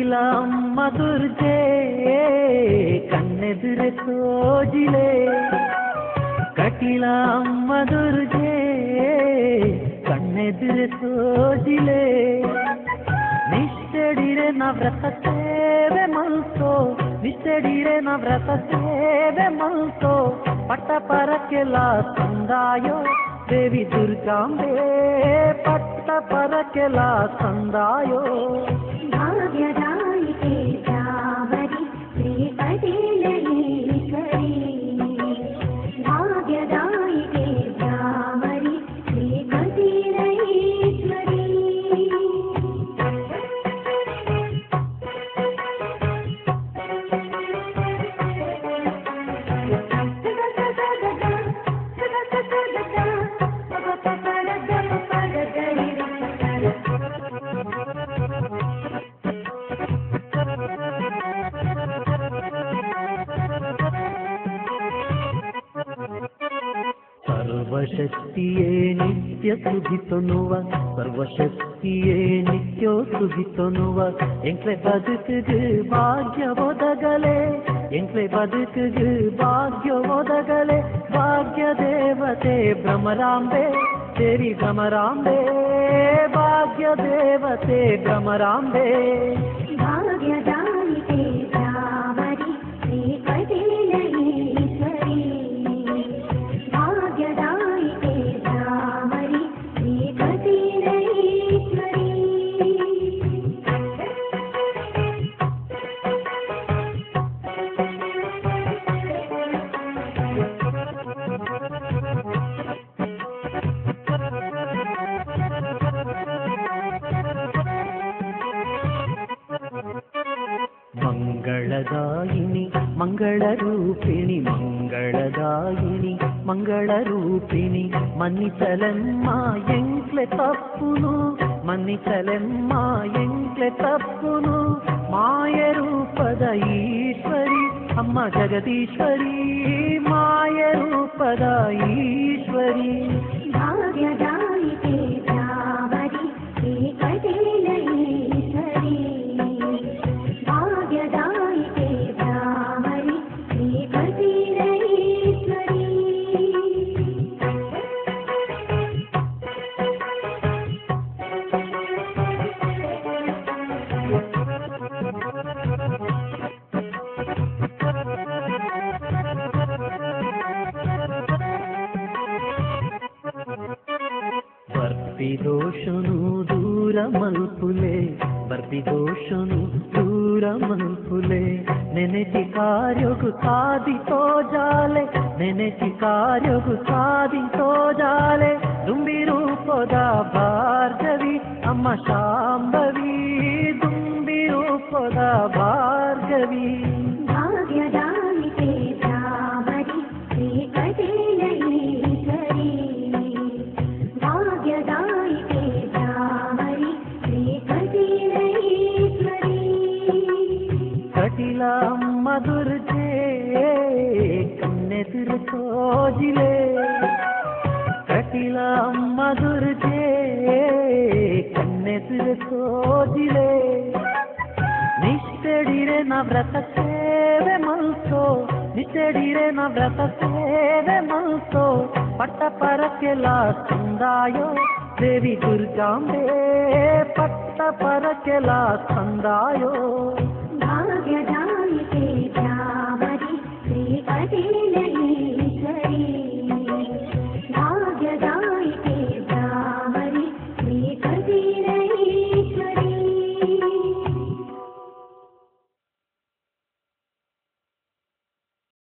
ಕಟೀಲ ಅಮ್ಮ ದುರ್ಗೆ ಕಣ್ಣೆದುರೆ ಸೋಜಿಲೆ, ಕಟೀಲ ಅಮ್ಮ ದುರ್ಗೆ ಕಣ್ಣೆದುರೆ ಸೋಜಿಲೆ. ನಿಷ್ಠೆಡಿರೆ ನವ್ರತ ಸೇವೆ ಮಲ್ಸೋ, ನಿಷ್ಠೆಡಿರೆ ನವ್ರತ ಸೇವೆ ಮಲ್ಸೋ, ಪಟ್ಟ ಪರಕ್ಕೆಲ್ಲ ಸಂದಾಯೋ ದೇವಿ ದುರ್ಗಾಂಬೆ, ಪಟ್ಟ ಪರಕ್ಕೆಲ್ಲ ಸಂದಾಯೋ. ಭಾಗ್ಯದಾಯಿಕೆ ದ್ಯಾವರಿ ಶ್ರೀ ಕಟೀಲೇಶ್ವರಿ, ಭಾಗ್ಯದಾಯಿಕೆ ದ್ಯಾವರಿ ಶ್ರೀ ಕಟೀಲೇಶ್ವರಿ. ಸರ್ವಶಕ್ತಿಯೇ ನಿತ್ಯ ಸುಗಿತೊನುವ, ಸರ್ವಶಕ್ತಿಯೇ ನಿತ್ಯೋ ಸುಗಿತೊನುವ, ಎಂಕ್ಲೆ ಬದುಕುಗು ಭಾಗ್ಯ ಒದಗಲೆ, ಎಂಕ್ಲೆ ಬದುಕುಗು ಭಾಗ್ಯ ಒದಗಲೆ. ಭಾಗ್ಯ ದೇವತೆ ಭ್ರಮರಾಂಬೆ ದೇವಿ ಭ್ರಮರಾಂಬೆ, ಭಾಗ್ಯ ದೇವತೆ ಭ್ರಮರಾಂಬೆ. ಭಾಗ್ಯದಾಯಿಕೆ ದ್ಯಾವರಿ ಶ್ರೀ ಕಟೀಲೇಶ್ವರಿ, ಭಾಗ್ಯದಾಯಿಕೆ ದ್ಯಾವರಿ ಶ್ರೀ ಕಟೀಲೇಶ್ವರಿ. ಮಂಗಳದಾಯಿನಿ ಮಂಗಳರೂಪಿಣಿ, ಮಂಗಳದಾಯಿನಿ ಮಂಗಳರೂಪಿಣಿ, ಮನ್ನಿಸಲೆಮ್ಮ ಎಂಕ್ಲೆ ತಪ್ಪುನು, ಮನ್ನಿಸಲೆಮ್ಮ ಎಂಕ್ಲೆ ತಪ್ಪುನು. ಮಾಯ ರೂಪದ ಈಶ್ವರಿ ಅಮ್ಮ ಜಗದೀಶ್ವರಿ, ಮಾಯ ರೂಪದ ಈಶ್ವರಿ. ಭಾಗ್ಯದಾಯಿಕೆ ದ್ಯಾವರಿ ಶ್ರೀ ಕಟೀಲೇಶ್ವರಿ, ಭಾಗ್ಯದಾಯಿಕೆ ದ್ಯಾವರಿ ಶ್ರೀ ಕಟೀಲೇಶ್ವರಿ. ಬರ್ಬಿದೋಷನು ದೂರ ಮಲ್ಪುಲೆ, ಬರ್ಬಿದೋಷನು ದೂರ ಮಲ್ಪುಲೆ. ನೆನೆಸಿ ಕಾರ್ಯಗು ಸಾಧಿತೋ ಜಾಲೆ, ನೆನೆಸಿ ಕಾರ್ಯಗು ಸಾಧಿತೋ ಜಾಲೆ. ದುಂಬಿ ರೂಪದ ಭಾರ್ಗವಿ ಅಮ್ಮ ಶಾಂಭವಿ, ದುಂಬಿ ರೂಪದ ಭಾರ್ಗವಿ. ಭಾಗ್ಯದಾಯಿಕೆ ದ್ಯಾವರಿ ಶ್ರೀ ಕಟೀಲೇಶ್ವರಿ, ಭಾಗ್ಯದಾಯಿಕೆ ದ್ಯಾವರಿ ಶ್ರೀ ಕಟೀಲೇಶ್ವರಿ. ಕಟೀಲ ಅಮ್ಮ ದುರ್ಗೆ ಕಣ್ಣೆದುರು ಸೋಜಿಲೆ, ಕಟೀಲ ಅಮ್ಮ ದುರ್ಗೆ ಕಣ್ಣೆದುರು ಸೋಜಿಲೆ. ನಿಷ್ಠೆಡಿರೆ ನವ್ರತ ಸೇವೆ ಮಲ್ಸೋ, ನಿಷ್ಠೆಡಿರೆ ನವ್ರತ ಸೇವೆ ಮಲ್ಸೋ, ಪಟ್ಟ ಪರಕ್ಕೆಲ್ಲ ಸಂದಾಯೋ ದೇವಿ ದುರ್ಗಾಂಬೆ, ಪಟ್ಟ ಪರಕ್ಕೆಲ್ಲ ಸಂದಾಯೋ. ಭಾಗ್ಯದ